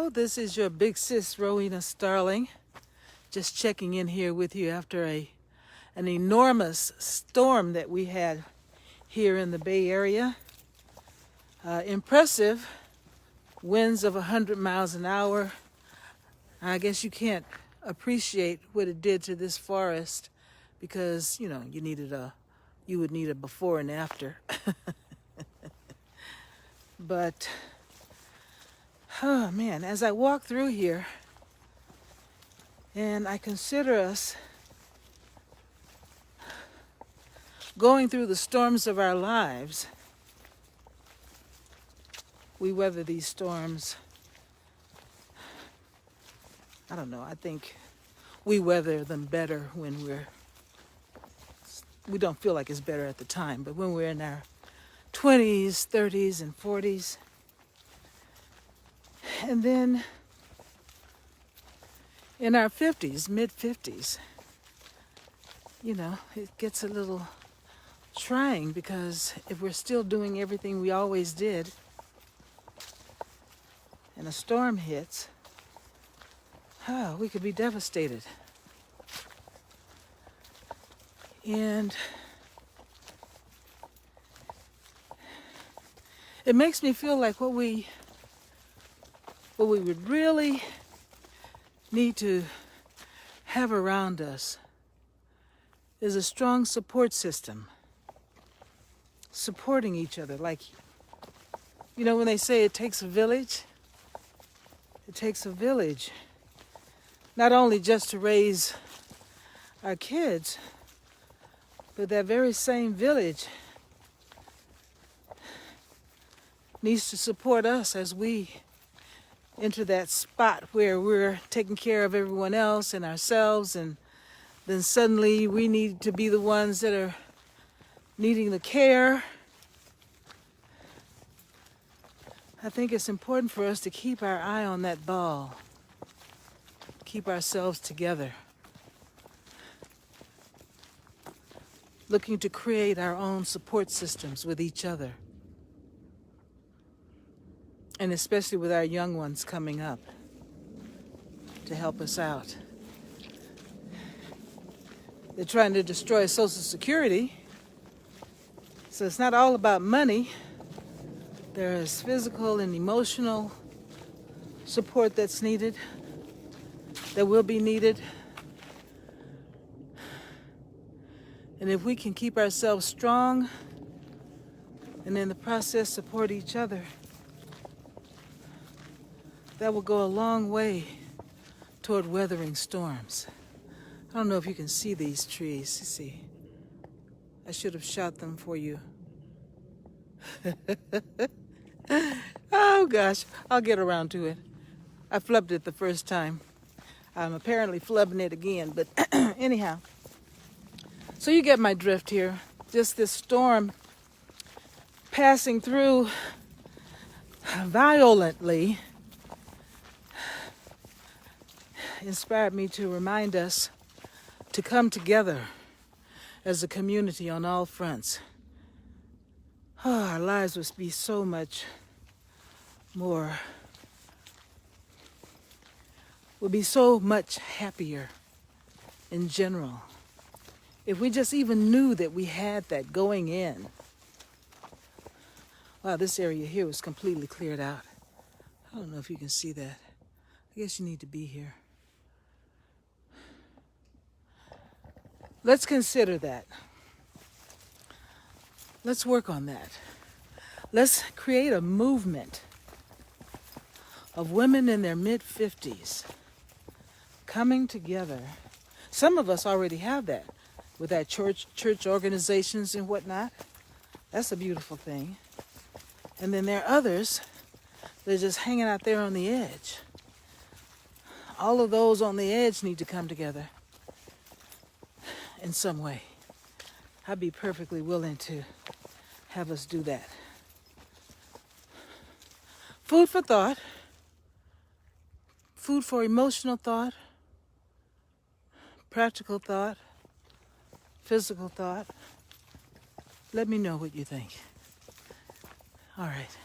Hello, this is your big sis, Rowena Starling. Just checking in here with you after an enormous storm that we had here in the Bay Area. Impressive winds of 100 miles an hour. I guess you can't appreciate what it did to this forest because, you would need a before and after. But, oh man, as I walk through here and I consider us going through the storms of our lives, we weather these storms. I don't know, I think we weather them better when we don't feel like it's better at the time, but when we're in our 20s, 30s, and 40s. And then in our 50s, mid-50s, it gets a little trying because if we're still doing everything we always did and a storm hits, we could be devastated. And it makes me feel like what we would really need to have around us is a strong support system, supporting each other. Like, when they say it takes a village not only just to raise our kids, but that very same village needs to support us as we enter that spot where we're taking care of everyone else and ourselves, and then suddenly we need to be the ones that are needing the care. I think it's important for us to keep our eye on that ball, keep ourselves together, looking to create our own support systems with each other. And especially with our young ones coming up to help us out. They're trying to destroy Social Security. So it's not all about money. There is physical and emotional support that's needed, that will be needed. And if we can keep ourselves strong and in the process support each other, that will go a long way toward weathering storms. I don't know if you can see these trees. You see, I should have shot them for you. Oh gosh, I'll get around to it. I flubbed it the first time. I'm apparently flubbing it again, but anyhow. So you get my drift here. Just this storm passing through violently inspired me to remind us to come together as a community on all fronts. Our lives would be so much more, would be so much happier in general if we just even knew that we had that going in. Wow, this area here was completely cleared out. I don't know if you can see that. I guess you need to be here. Let's consider that. Let's work on that. Let's create a movement of women in their mid-50s coming together. Some of us already have that with our church organizations and whatnot. That's a beautiful thing. And then there are others that are just hanging out there on the edge. All of those on the edge need to come together in some way. I'd be perfectly willing to have us do that. Food for thought, food for emotional thought, practical thought, physical thought. Let me know what you think. All right.